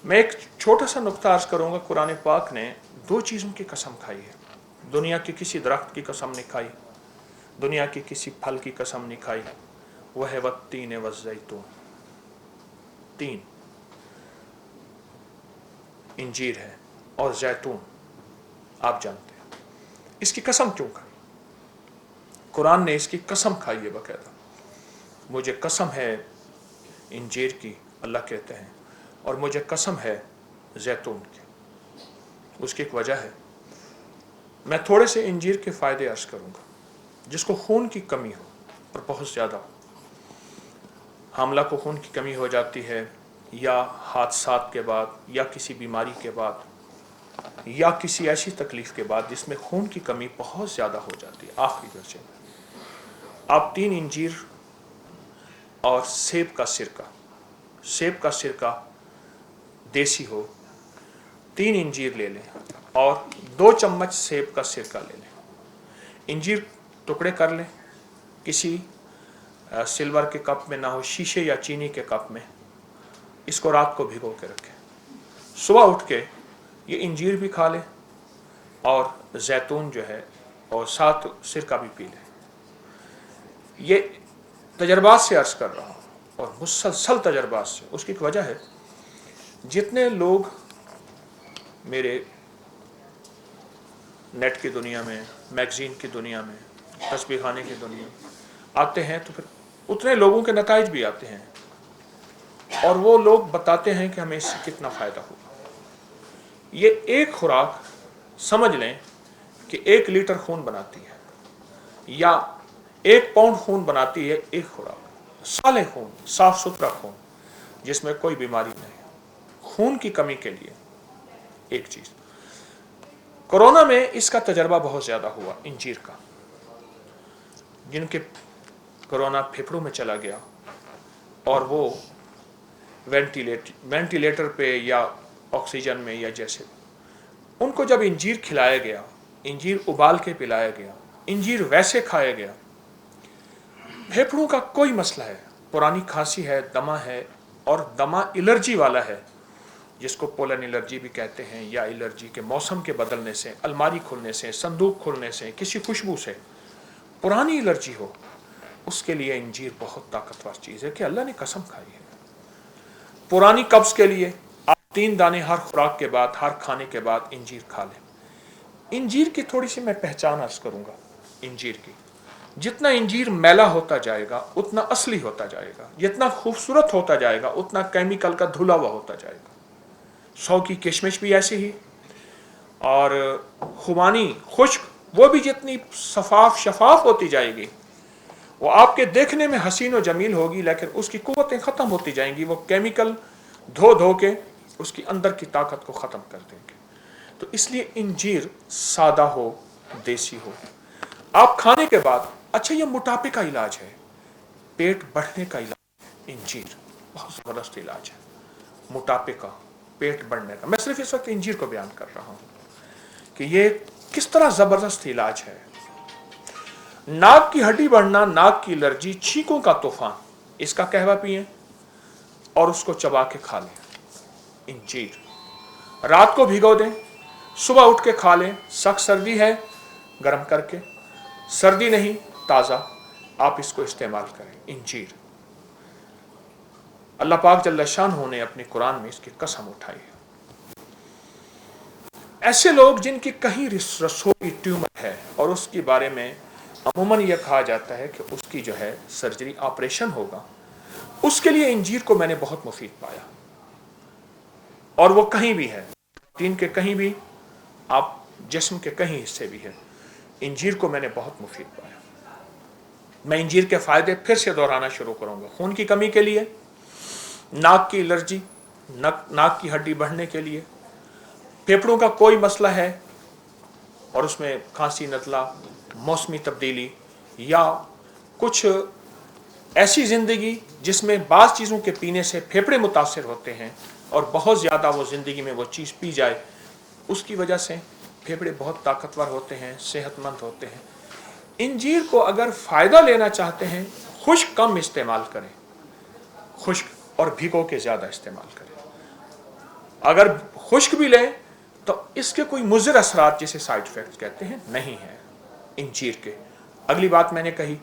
मैं एक छोटा सा नुक्ता अर्ज करूंगा। कुरान पाक ने दो चीज़ों की कसम खाई है। दुनिया के किसी दरख्त की कसम नहीं खाई, दुनिया के किसी फल की कसम नहीं खाई। वह है वत्तीन वज़ैतून, तीन इंजीर है और जैतून। आप जानते हैं इसकी कसम क्यों खाई? कुरान ने इसकी कसम खाई है बाकायदा। मुझे कसम है इंजीर की, अल्लाह कहते हैं, और मुझे कसम है जैतून की। उसकी एक वजह है। मैं थोड़े से इंजीर के फ़ायदे अर्ज करूँगा। जिसको खून की कमी हो और बहुत ज़्यादा हो, हामला को खून की कमी हो जाती है, या हादसात के बाद, या किसी बीमारी के बाद, या किसी ऐसी तकलीफ़ के बाद जिसमें खून की कमी बहुत ज़्यादा हो जाती है, आखिरी दर्जे में आप 3 इंजीर और सेब का सिरका देसी हो, 3 इंजीर ले लें और 2 चम्मच सेब का सिरका ले लें। इंजीर टुकड़े कर लें, किसी सिल्वर के कप में ना हो, शीशे या चीनी के कप में। इसको रात को भिगो के रखें। सुबह उठ के ये इंजीर भी खा लें और जैतून जो है और साथ सिरका भी पी लें। ये तजर्बात से अर्ज कर रहा हूँ और मुसलसल तजर्बात से। उसकी एक वजह है, जितने लोग मेरे नेट की दुनिया में, मैगज़ीन की दुनिया में, तस्बीह खाने की दुनिया में आते हैं, तो फिर उतने लोगों के नताइज भी आते हैं और वो लोग बताते हैं कि हमें इससे कितना फ़ायदा होगा। ये एक खुराक समझ लें कि 1 लीटर खून बनाती है, या 1 पाउंड खून बनाती है एक खुराक। साले खून, साफ सुथरा खून जिसमें कोई बीमारी नहीं। खून की कमी के लिए एक चीज़। कोरोना में इसका तजर्बा बहुत ज़्यादा हुआ इंजीर का। जिनके कोरोना फेफड़ों में चला गया और वो वेंटिलेटर पे या ऑक्सीजन में, या जैसे, उनको जब इंजीर खिलाया गया, इंजीर उबाल के पिलाया गया, इंजीर वैसे खाया गया, फेफड़ों का कोई मसला है, पुरानी खांसी है, दमा है, और दमा एलर्जी वाला है, जिसको पोलन एलर्जी भी कहते हैं, या एलर्जी के मौसम के बदलने से, अलमारी खुलने से, संदूक खुलने से, किसी खुशबू से पुरानी एलर्जी हो, उसके लिए इंजीर बहुत ताकतवर चीज़ है कि अल्लाह ने कसम खाई है। पुरानी कब्ज़ के लिए आप 3 दाने हर खुराक के बाद, हर खाने के बाद इंजीर खा लें। इंजीर की थोड़ी सी मैं पहचान अर्ज करूँगा। इंजीर की, जितना इंजीर मैला होता जाएगा उतना असली होता जाएगा, जितना खूबसूरत होता जाएगा उतना केमिकल का धुला हुआ होता जाएगा। 100 की किशमिश भी ऐसी ही, और खुबानी खुश्क वो भी जितनी शफाफ होती जाएगी, वो आपके देखने में हसीन और जमील होगी, लेकिन उसकी कुव्वतें ख़त्म होती जाएंगी। वो केमिकल धो धो के उसकी अंदर की ताकत को ख़त्म कर देंगे। तो इसलिए इंजीर सादा हो, देसी हो, आप खाने के बाद, अच्छा ये मोटापे का इलाज है, पेट बढ़ने का इलाज है। इंजीर बहुत ज़बरदस्त इलाज है मोटापे का, पेट बढ़ने का। मैं सिर्फ इस वक्त इंजीर को बयान कर रहा हूँ कि ये किस तरह ज़बरदस्त इलाज है। नाक की हड्डी बढ़ना, नाक की एलर्जी, छींकों का तूफान, इसका कहवा पिएं और उसको चबा के खा लें। इंजीर रात को भिगो दें, सुबह उठ के खा लें। सख्त सर्दी है गर्म करके, सर्दी नहीं ताज़ा, आप इसको इस्तेमाल करें। इंजीर, अल्लाह पाक जल्ल शानहू ने अपने कुरान में इसकी कसम उठाई है। ऐसे लोग जिनकी कहीं रसोई ट्यूमर है और उसके बारे में अमूमन यह कहा जाता है कि उसकी जो है सर्जरी, ऑपरेशन होगा, उसके लिए इंजीर को मैंने बहुत मुफीद पाया। और वो कहीं भी है, दिन के कहीं भी, आप जिस्म के कहीं हिस्से भी है, इंजीर को मैंने बहुत मुफीद पाया। मैं इंजीर के फ़ायदे फिर से दोहराना शुरू करूँगा। खून की कमी के लिए, नाक की एलर्जी, नाक की हड्डी बढ़ने के लिए, फेफड़ों का कोई मसला है और उसमें खांसी, नज़ला, मौसमी तब्दीली, या कुछ ऐसी ज़िंदगी जिसमें बाज़ चीज़ों के पीने से फेफड़े मुतासर होते हैं और बहुत ज़्यादा वो ज़िंदगी में वो चीज़ पी जाए, उसकी वजह से फेफड़े बहुत ताकतवर होते हैं, सेहतमंद होते हैं। इंजीर को अगर फ़ायदा लेना चाहते हैं, खुश्क कम इस्तेमाल करें, खुश्क और भिगो के ज़्यादा इस्तेमाल करें। اگر خشک بھی لیں تو اس کے کوئی مضر اثرات جسے سائیڈ افیکٹس کہتے ہیں نہیں ہے انجیر کے. اگلی بات میں نے کہی,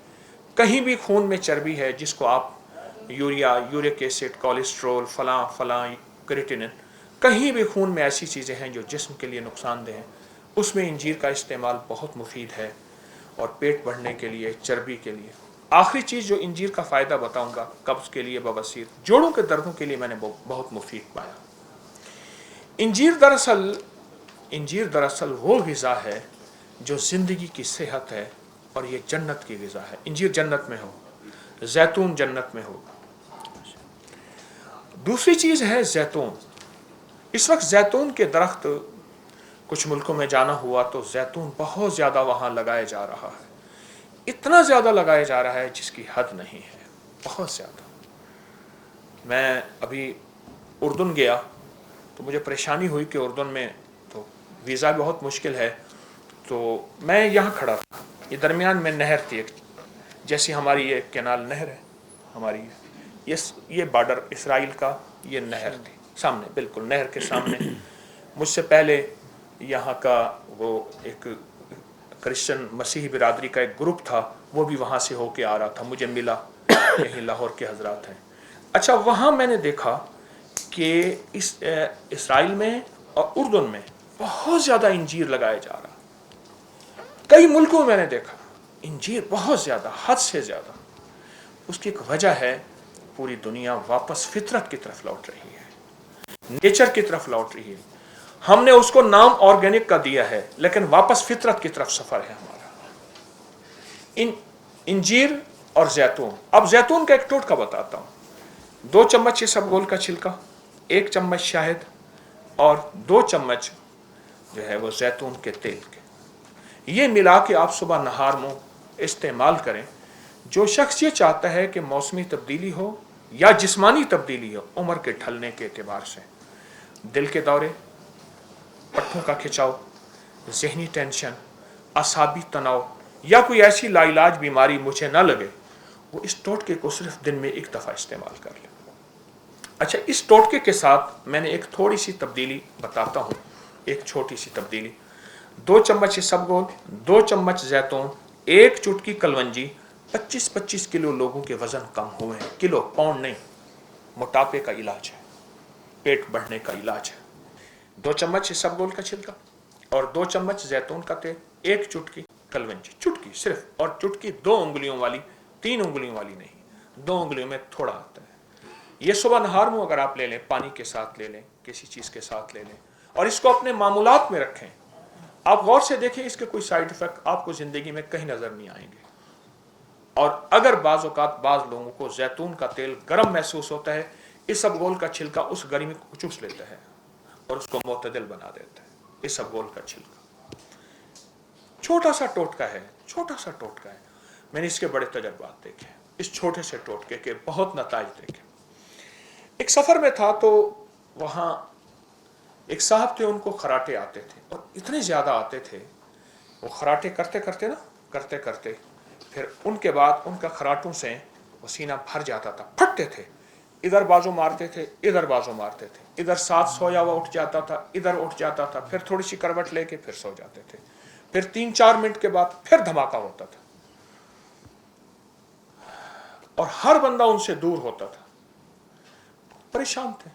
کہیں بھی خون میں چربی ہے جس کو آپ یوریا, یورک ایسڈ, کولیسٹرول, فلاں فلاں, کریٹینن, کہیں بھی خون میں ایسی چیزیں ہیں جو جسم کے لیے نقصان دہ ہیں, اس میں انجیر کا استعمال بہت مفید ہے, اور پیٹ بڑھنے کے لیے, چربی کے لیے. آخری چیز جو انجیر کا فائدہ بتاؤں گا, قبض کے لیے, بواسیر, جوڑوں کے دردوں کے لیے میں نے بہت مفید پایا. انجیر دراصل وہ غذا ہے جو زندگی کی صحت ہے, اور یہ جنت کی غذا ہے. انجیر جنت میں ہو, زیتون جنت میں ہو. دوسری چیز ہے زیتون. اس وقت زیتون کے درخت کچھ ملکوں میں جانا ہوا تو زیتون بہت زیادہ وہاں لگایا جا رہا ہے, اتنا زیادہ لگایا جا رہا ہے جس کی حد نہیں ہے, بہت زیادہ. میں ابھی اردن گیا تو مجھے پریشانی ہوئی کہ اردن میں تو ویزا بہت مشکل ہے, تو میں یہاں کھڑا تھا, یہ درمیان میں نہر تھی ایک, جیسی ہماری یہ کینال نہر ہے ہماری, یہ بارڈر اسرائیل کا, یہ نہر تھی سامنے, بالکل نہر کے سامنے. مجھ سے پہلے یہاں کا وہ ایک کرسچن مسیحی برادری کا ایک گروپ تھا, وہ بھی وہاں سے ہو کے آ رہا تھا, مجھے ملا, یہیں لاہور کے حضرات ہیں. اچھا, وہاں میں نے دیکھا کہ اسرائیل میں اور اردن میں بہت زیادہ انجیر لگایا جا رہا. کئی ملکوں میں نے دیکھا انجیر بہت زیادہ, حد سے زیادہ. اس کی ایک وجہ ہے, پوری دنیا واپس فطرت کی طرف لوٹ رہی ہے, نیچر کی طرف لوٹ رہی ہے. ہم نے اس کو نام آرگینک کا دیا ہے, لیکن واپس فطرت کی طرف سفر ہے ہمارا. انجیر اور زیتون. اب زیتون کا ایک ٹوٹکا بتاتا ہوں. 2 چمچ اسبگول کا چھلکا, 1 چمچ شہد, اور 2 چمچ جو ہے وہ زیتون کے تیل کے, یہ ملا کے آپ صبح نہار منہ استعمال کریں. جو شخص یہ چاہتا ہے کہ موسمی تبدیلی ہو یا جسمانی تبدیلی ہو, عمر کے ڈھلنے کے اعتبار سے, دل کے دورے, پٹھوں کا کھچاؤ, ذہنی ٹینشن, اعصابی تناؤ, یا کوئی ایسی لا علاج بیماری مجھے نہ لگے, وہ اس ٹوٹکے کو صرف دن میں 1 دفعہ استعمال کر لے. اچھا, اس ٹوٹکے کے ساتھ میں نے ایک تھوڑی سی تبدیلی بتاتا ہوں, ایک چھوٹی سی تبدیلی. 2 چمچ اسبگول, 2 چمچ زیتون, 1 چٹکی کلونجی. 25 کلو لوگوں کے وزن کم ہوئے ہیں, کلو, پاؤنڈ نہیں. موٹاپے کا علاج ہے, پیٹ بڑھنے کا علاج ہے. 2 چمچ اسبگول کا چھلکا اور 2 چمچ زیتون کا تیل, 1 چٹکی کلونجی, چٹکی صرف, اور چٹکی 2 انگلیوں والی, 3 انگلیوں والی نہیں, 2 انگلیوں میں تھوڑا آتا ہے. یہ صبح نہار منہ اگر آپ لے لیں, پانی کے ساتھ لے لیں, کسی چیز کے ساتھ لے لیں, اور اس کو اپنے معمولات میں رکھیں. آپ غور سے دیکھیں, اس کے کوئی سائیڈ افیکٹ آپ کو زندگی میں کہیں نظر نہیں آئیں گے. اور اگر بعض اوقات بعض لوگوں کو زیتون کا تیل گرم محسوس ہوتا ہے, اسبگول کا چھلکا اس گرمی کو چوس لیتا ہے اور اس کو معتدل بنا دیتا ہے. اسبگول کا چھلکا چھوٹا سا ٹوٹکا ہے, چھوٹا سا ٹوٹکا ہے. میں نے اس کے بڑے تجربات دیکھے, اس چھوٹے سے ٹوٹکے کے بہت نتائج دیکھے. ایک سفر میں تھا تو وہاں ایک صاحب تھے, ان کو خراٹے آتے تھے, اور اتنے زیادہ آتے تھے, وہ خراٹے کرتے کرتے پھر ان کے بعد ان کا خراٹوں سے وہ سینہ بھر جاتا تھا, پھٹتے تھے, ادھر بازو مارتے تھے, ادھر بازو مارتے تھے, ادھر ساتھ سویا ہوا اٹھ جاتا تھا, ادھر اٹھ جاتا تھا, پھر تھوڑی سی کروٹ لے کے پھر سو جاتے تھے, پھر 3-4 منٹ کے بعد پھر دھماکہ ہوتا تھا, اور ہر بندہ ان سے دور ہوتا تھا. پریشان تھے.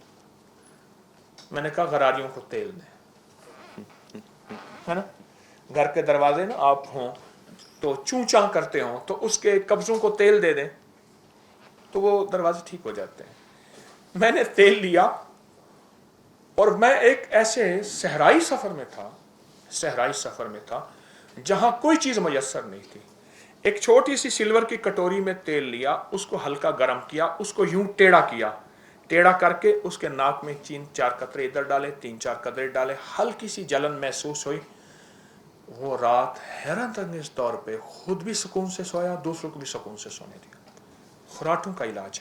میں نے کہا غراریوں کو تیل دیں, ہے نا, گھر کے دروازے نا آپ ہوں تو چونچاں کرتے ہوں, تو اس کے قبضوں کو تیل دے دیں تو وہ دروازے ٹھیک ہو جاتے ہیں. میں نے تیل لیا, اور میں ایک ایسے صحرائی سفر میں تھا جہاں کوئی چیز میسر نہیں تھی. ایک چھوٹی سی سلور کی کٹوری میں تیل لیا, اس کو ہلکا گرم کیا, اس کو یوں ٹیڑھا کر کے اس کے ناک میں 3-4 قطرے ادھر ڈالے, 3-4 قطرے ڈالے, ہلکی سی جلن محسوس ہوئی. وہ رات حیرت انگیز طور پہ خود بھی سکون سے سویا, دوسروں کو بھی سکون سے سونے دیا. خراٹوں کا علاج